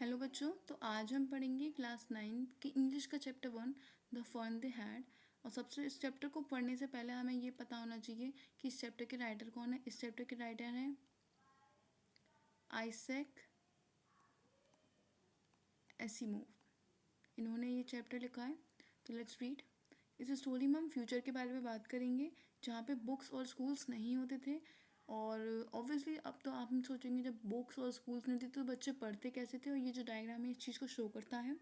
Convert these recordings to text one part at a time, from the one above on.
Hello बच्चों, तो आज हम पढ़ेंगे क्लास 9 की इंग्लिश का chapter 1 the fun they had. और सबसे इस चैप्टर को पढ़ने से पहले हमें ये पता होना चाहिए कि इस चैप्टर के राइटर कौन है। इस चैप्टर के राइटर हैं आइजैक एसिमोव। इन्होंने ये चैप्टर लिखा है। तो लेट्स रीड। इस स्टोरी में हम फ्यूचर के बारे में बात करेंगे, जहाँ पे बुक्स और स्कूल्स नहीं होते थे। और ऑब्वियसली अब तो आप सोचेंगे, जब बुक्स और स्कूल्स नहीं थे तो बच्चे पढ़ते कैसे थे। और ये जो डायग्राम है इस चीज़ को शो करता है।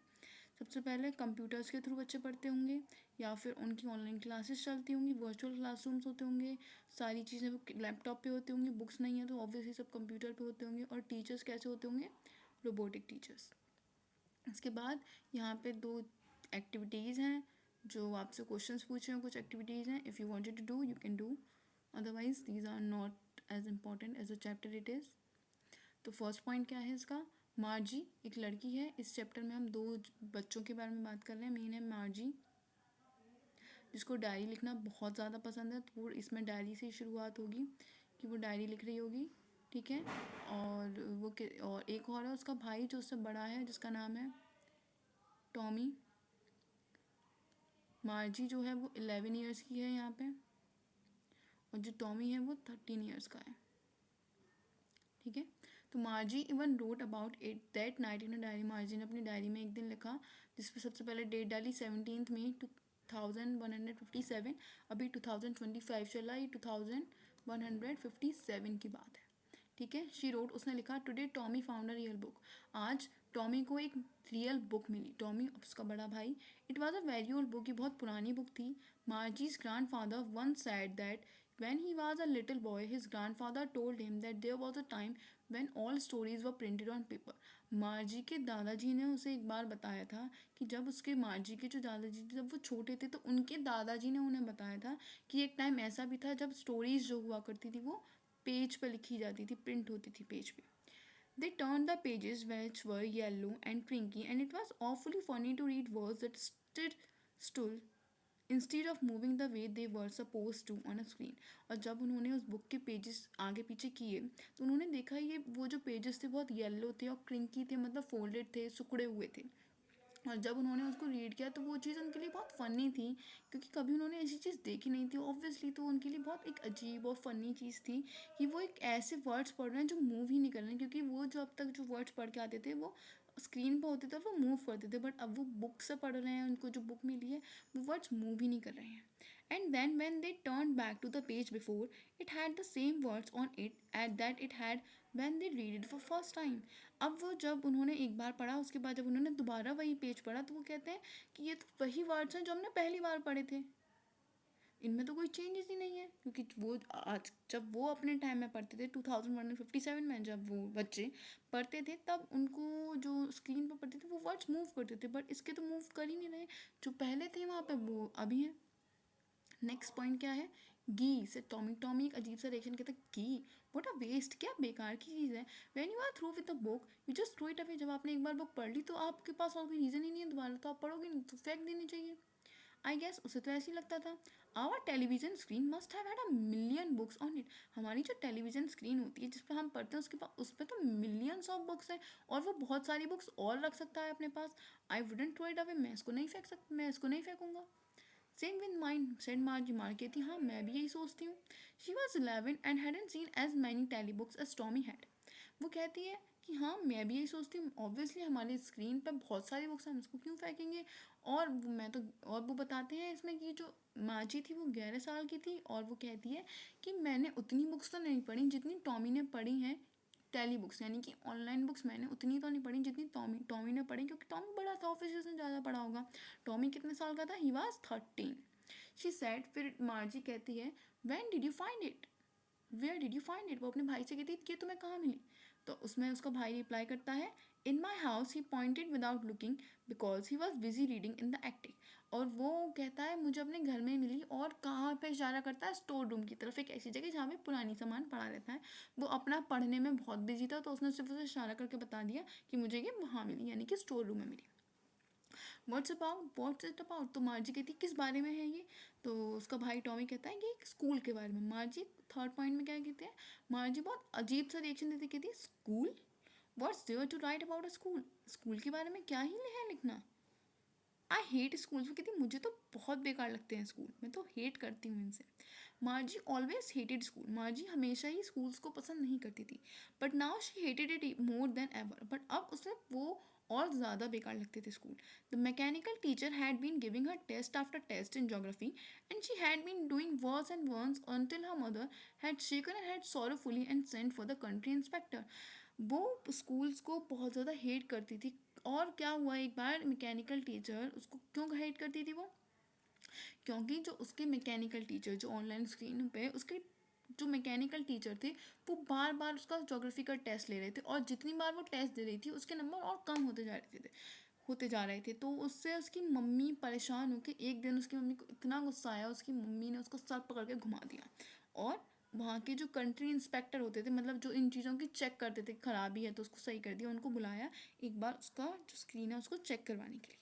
सबसे पहले कंप्यूटर्स के थ्रू बच्चे पढ़ते होंगे, या फिर उनकी ऑनलाइन क्लासेस चलती होंगी, वर्चुअल क्लासरूम्स होते होंगे, सारी चीज़ें लैपटॉप पे होती होंगी। बुक्स नहीं है तो ऑब्वियसली सब कंप्यूटर पे होते होंगे। और टीचर्स कैसे होते होंगे? Robotic teachers. इसके बाद यहाँ पे दो एक्टिविटीज़ हैं जो आपसे क्वेश्चंस पूछे हैं। कुछ एक्टिविटीज़ हैं, if you wanted to do you can do, otherwise these are not as important as a chapter it is. तो फर्स्ट पॉइंट क्या है इसका? मार्जी एक लड़की है। इस चैप्टर में हम दो बच्चों के बारे में बात कर रहे हैं। मेन है मार्जी, जिसको डायरी लिखना बहुत ज़्यादा पसंद है। तो वो इसमें डायरी से ही शुरुआत होगी कि वो डायरी लिख रही होगी, ठीक है। और एक और है उसका भाई जो उससे बड़ा है, जिसका नाम है टॉमी। मार्जी जो है वो 11 ईयर्स की है यहाँ पे, और जो टॉमी है वो 13 ईयर्स का है, ठीक है। तो मार्जी even wrote about it that night in a diary. मार्जी ने अपनी डायरी में एक दिन लिखा, जिसपे सबसे पहले डेट डाली 17 मई 2157। अभी 2025 चला, ये 2157 की बात है, ठीक है। शी रोट, उसने लिखा, today Tommy found a real book. आज टॉमी को एक रियल बुक मिली। टॉमी उसका बड़ा भाई। It was a very old book, ये बहुत पुरानी बुक थी। Margie's grandfather once said that when he was a little boy his grandfather told him that there was a time when all stories were printed on paper। मार्जी के दादाजी ने उसे एक बार बताया था कि जब उसके मार्जी के जो दादाजी थे, जब वो छोटे थे, तो उनके दादाजी ने उन्हें बताया था कि एक टाइम ऐसा भी था जब स्टोरीज जो हुआ करती थी वो पेज पे लिखी जाती थी, प्रिंट होती थी पेज पे। They turned the pages, which were yellow and crinky, and it was awfully funny to read words that stood still instead of moving the way they were supposed to on a screen। और जब उन्होंने उस book के pages आगे पीछे किए तो उन्होंने देखा ये वो जो पेजेस थे बहुत येलो थे और क्रिंकी थे, मतलब फोल्डेड थे, सिकुड़े हुए थे। और जब उन्होंने उसको रीड किया तो वो चीज़ उनके लिए बहुत फ़नी थी, क्योंकि कभी उन्होंने ऐसी चीज़ देखी नहीं थी ऑब्वियसली। तो उनके लिए बहुत एक अजीब और फ़नी चीज़ थी कि वो एक ऐसे वर्ड्स पढ़ रहे हैं जो मूव ही नहीं कर रहे हैं, क्योंकि वो जो अब तक जो वर्ड्स पढ़ के आते थे वो स्क्रीन पर होते थे और वो मूव करते थे, बट अब वो बुक से पढ़ रहे हैं, उनको जो बुक मिली है वो वर्ड्स मूव ही नहीं कर रहे हैं। And then when they turn back to the page before it had the same words on it at that it had when they read it for first time. अब वो जब उन्होंने एक बार पढ़ा, उसके बाद जब उन्होंने दोबारा वही पेज पढ़ा तो वो कहते हैं कि ये तो वही वर्ड्स हैं जो हमने पहली बार पढ़े थे, इनमें तो कोई चेंजेस ही नहीं है। क्योंकि वो आज जब वो अपने टाइम में पढ़ते थे 2157 में, जब वो बच्चे पढ़ते थे तब उनको जो स्क्रीन पर पढ़ते थे वो वर्ड्स मूव करते थे, बट इसके तो मूव कर ही नहीं रहे। जो पहले थे वहाँ पे वो अभी हैं। नेक्स्ट पॉइंट क्या है? घी से टॉमी। टॉमी एक अजीब सा रिएक्शन कहता है, घी व्हाट अ वेस्ट, क्या बेकार की चीज़ है। When you are through with the book you just throw it away. जब आपने एक बार बुक पढ़ ली तो आपके पास और कोई रीज़न ही नहीं है दोबारा, तो आप पढ़ोगे नहीं, तो फेंक देनी चाहिए। आई गेस उसे तो ऐसे ही लगता था। Our television screen must have had a million books on it. हमारी जो टेलीविजन स्क्रीन होती है जिस पर हम पढ़ते हैं उसके पास, उस पर तो मिलियंस ऑफ बुक्स हैं, और वो बहुत सारी बुक्स और रख सकता है अपने पास। I wouldn't throw it away, मैं इसको नहीं फेंक सकता, मैं इसको नहीं फेंकूंगा। Same with mine said Margie. मार कहती, हाँ मैं भी यही सोचती हूँ। She was 11 and hadn't seen as many telebooks as Tommy had. वो कहती है कि हाँ मैं भी यही सोचती हूँ, ऑब्वियसली हमारी स्क्रीन पर बहुत सारी बुक्स हैं, हम इसको क्यों फेंकेंगे। और वो बताते हैं इसमें कि जो माजी थी वो 11 साल की थी, और वो कहती है कि मैंने उतनी बुक्स तो नहीं पढ़ी जितनी टॉमी ने पढ़ी हैं। टेली बुक्स यानी कि ऑनलाइन बुक्स मैंने उतनी तो नहीं पढ़ी जितनी टॉमी ने पढ़ी, क्योंकि टॉमी बड़ा था, ऑफिस से ज़्यादा पढ़ा होगा। टॉमी कितने साल का था? He was 13। शी सेड, फिर मार्जी कहती है, when did you find it, where did you find it. वो अपने भाई से कहती है कि तुम्हें कहाँ मिली। तो उसमें उसका भाई रिप्लाई करता है, in my house. He pointed without looking because he was busy reading in the attic. और वो कहता है मुझे अपने घर में मिली, और कहाँ पे इशारा करता है? स्टोर रूम की तरफ, एक ऐसी जगह जहाँ पे पुरानी सामान पड़ा रहता है। वो अपना पढ़ने में बहुत बिजी था, तो उसने सिर्फ उसे इशारा करके बता दिया कि मुझे ये वहाँ मिली, यानी कि स्टोर रूम में मिली। What's it about. तो मार्जी कहती है किस बारे में है ये। तो उसका भाई टॉमी कहता है कि स्कूल के बारे में। मार्जी थर्ड पॉइंट में क्या कहते हैं, मार्जी बहुत अजीब सा रिएक्शन देती, कहती है school, what's there to write about a school, school के बारे में क्या ही है लिखना। आई हेट स्कूल, वो कहती मुझे तो बहुत बेकार लगते हैं स्कूल, मैं तो हेट करती हूँ इनसे। Margie always hated school, Margie हमेशा ही स्कूल्स को पसंद नहीं करती थी, but now she hated it more than ever, but अब उसे वो और ज़्यादा बेकार लगते थे school. The mechanical teacher had been giving her test after test in geography and she had been doing worse and worse until her mother had shaken her head sorrowfully and sent for the country inspector। वो schools को बहुत ज़्यादा hate करती थी। और क्या हुआ, एक बार मैकेनिकल टीचर उसको क्यों हेट करती थी वो, क्योंकि जो उसके मैकेनिकल टीचर जो ऑनलाइन स्क्रीन पे उसके जो मैकेनिकल टीचर थे वो बार बार उसका ज्योग्राफी का टेस्ट ले रहे थे, और जितनी बार वो टेस्ट दे रही थी उसके नंबर और कम होते जा रहे थे। तो उससे उसकी मम्मी परेशान होकर, एक दिन उसकी मम्मी को इतना गुस्सा आया, उसकी मम्मी ने उसको सर पकड़ के घुमा दिया, और वहाँ के जो कंट्री इंस्पेक्टर होते थे, मतलब जो इन चीज़ों की चेक करते थे, खराबी है तो उसको सही कर दिया, उनको बुलाया एक बार उसका जो स्क्रीन है उसको चेक करवाने के लिए।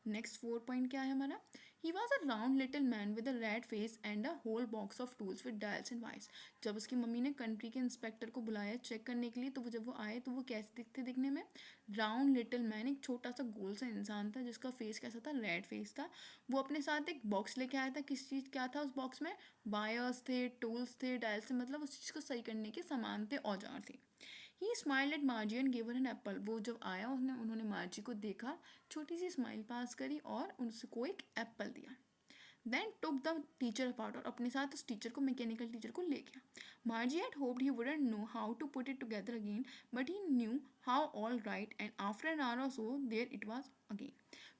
नेक्स्ट 4 पॉइंट क्या है हमारा, he was a round little man with a red face and a whole box of tools with dials and wires. जब उसकी मम्मी ने कंट्री के इंस्पेक्टर को बुलाया चेक करने के लिए, तो वो जब वो आए तो वो कैसे दिखते दिखने में, राउंड लिटिल मैन, एक छोटा सा गोल सा इंसान था जिसका फेस कैसा था, रेड फेस था। वो अपने साथ एक बॉक्स लेके आया था, किस चीज़ क्या था उस बॉक्स में, वायर्स थे, टूल्स थे, डायल्स थे, मतलब उस चीज़ को सही करने के सामान थे, औजार थे। He smiled at Margie and give her an apple. वो जब आया उन्होंने मार्जी को देखा, छोटी सी स्माइल पास करी और उसको एक एप्पल दिया। Then took the teacher apart, और अपने साथ उस टीचर को, मैकेनिकल टीचर को ले गया। Margie had hoped he wouldn't know how to put it together again, but he knew how all right, and after an hour or so there it was again.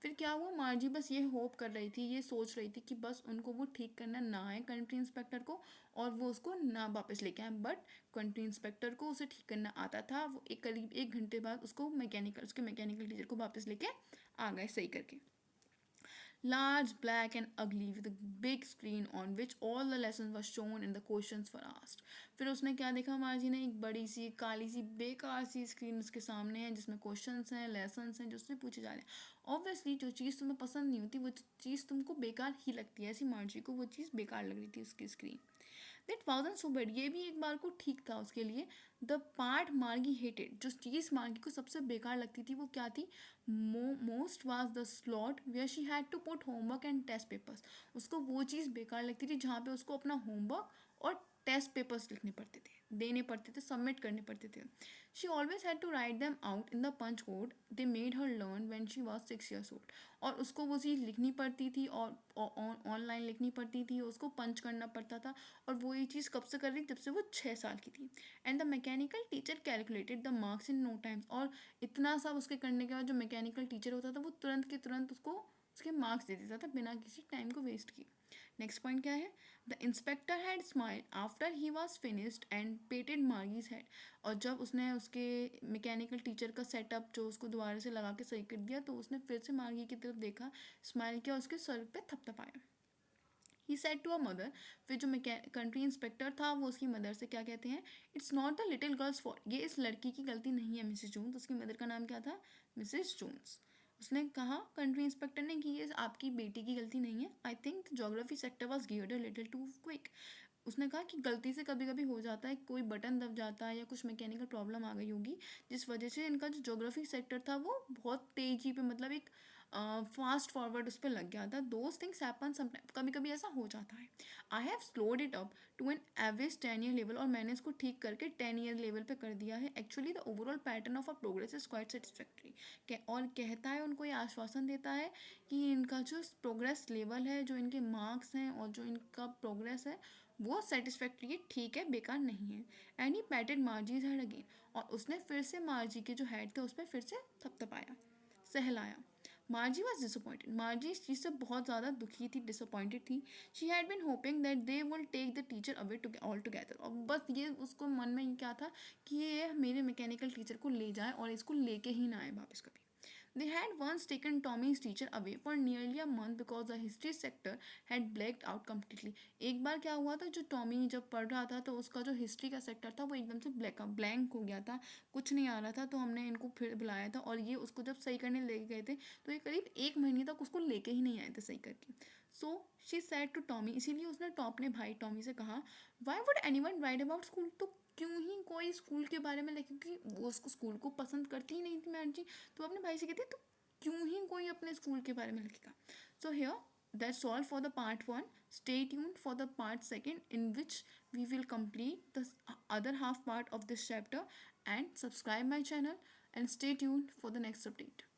फिर क्या हुआ, मार्जी बस ये hope कर रही थी, ये सोच रही थी कि बस उनको वो ठीक करना ना आए कंट्री इंस्पेक्टर को, और वो उसको ना वापस लेके आए, बट कंट्री इंस्पेक्टर को उसे ठीक करना आता था। वो करीब 1 घंटे बाद उसको उसके मैकेनिकल टीचर को वापस लेके आ गए सही करके। Large, black and ugly with a big screen on which all the lessons were shown and the questions were asked। फिर उसने क्या देखा, मार्जी ने एक बड़ी सी काली सी बेकार सी स्क्रीन उसके सामने है जिसमें क्वेश्चंस हैं, लेसन्स हैं जो उससे पूछे जा रहे हैं। ऑब्वियसली जो चीज़ तुम्हें पसंद नहीं होती वो चीज़ तुमको बेकार ही लगती है, ऐसी मार्जी को वो चीज़ बेकार लग रही थी उसकी स्क्रीन। दैट वाजन सो बैड, ये भी एक बार को ठीक था उसके लिए। द पार्ट मार्गी हेटेड, जो चीज़ मार्गी को सबसे बेकार लगती थी वो क्या थी, most was the slot where she had to put homework and test papers. उसको वो चीज़ बेकार लगती थी जहाँ पे उसको अपना होमवर्क और टेस्ट पेपर्स लिखने पड़ते थे, देने पड़ते थे, सबमिट करने पड़ते थे। She always had to write them out in the punch code they made her learn when she was 6 years old। और उसको वो चीज़ लिखनी पड़ती थी और ऑनलाइन लिखनी पड़ती थी, उसको पंच करना पड़ता था, और वो ये चीज़ कब से कर रही जब से वो 6 साल की थी। And the mechanical teacher calculated the marks in no times, और इतना सब उसके करने के बाद जो मैकेनिकल टीचर होता था वो तुरंत के तुरंत उसको उसके मार्क्स दे देता था बिना किसी टाइम को वेस्ट किए। नेक्स्ट पॉइंट क्या है, the inspector had smiled after he was finished and patted Margie's head. और जब उसने उसके मैकेनिकल टीचर का सेटअप जो उसको दोबारा से लगा के सही कर दिया, तो उसने फिर से मार्गी की तरफ देखा, स्माइल किया, उसके सर पे थपथपाया। He said to a mother, फिर जो कंट्री इंस्पेक्टर था वो उसकी मदर से क्या कहते हैं, it's not the little girls fault, ये इस लड़की की गलती नहीं है मिसेस जोन्स। उसकी मदर का नाम क्या था, मिसेस जोन्स। उसने कहा कंट्री इंस्पेक्टर ने कि ये आपकी बेटी की गलती नहीं है। I think geography sector was geared a little too quick. उसने कहा कि गलती से कभी कभी हो जाता है, कोई बटन दब जाता है या कुछ मैकेनिकल प्रॉब्लम आ गई होगी, जिस वजह से इनका जो जोग्राफी सेक्टर था वो बहुत तेजी पे, मतलब एक फास्ट फॉरवर्ड उस पर लग गया था। दोज थिंग्स हैपन समटाइम, कभी कभी ऐसा हो जाता है। I have slowed it up to an average 10 year level, और मैंने इसको ठीक करके 10 year लेवल पे कर दिया है। Actually the overall pattern of a progress is quite satisfactory. और कहता है, उनको ये आश्वासन देता है कि इनका जो प्रोग्रेस लेवल है, जो इनके मार्क्स हैं और जो इनका प्रोग्रेस है वो सेटिस्फैक्ट्री है, ठीक है, बेकार नहीं है। And he patted Margie's head again, और उसने फिर से मार्जी के जो हेड थे उस पर फिर से थपथपाया, सहलाया। मार्जी वॉज डिसअपॉइंटेड, मार्जी इस चीज़ से बहुत ज़्यादा दुखी थी, डिसअपॉइंटेड थी। She had been hoping that they will take the teacher away all together. और बस ये उसको मन में ये क्या था कि ये मेरे मैकेनिकल टीचर को ले जाए और इसको लेके ही ना आए वापस कभी। They had once taken Tommy's teacher away for nearly a month because the history sector had blacked out completely। एक बार क्या हुआ था, जो टॉमी जब पढ़ रहा था तो उसका जो हिस्ट्री का सेक्टर था वो एकदम से ब्लैंक हो गया था, कुछ नहीं आ रहा था। तो हमने इनको फिर बुलाया था, और ये उसको जब सही करने लेके गए थे तो ये करीब 1 महीने तक उसको लेके ही नहीं आए थे सही करके। So she said to Tommy, इसीलिए उसने टॉप ने भाई टॉमी से कहा, why would anyone write about school, तो क्यों ही कोई स्कूल के बारे में लिखे, क्योंकि वो उसको स्कूल को पसंद करती ही नहीं थी मैम जी। तो अपने भाई से कहती तो क्यों ही कोई अपने स्कूल के बारे में लिखेगा। So here that's all for the part 1. Stay tuned for the part 2 in which we will complete the other half part of this chapter, and subscribe my channel and stay tuned for the next update.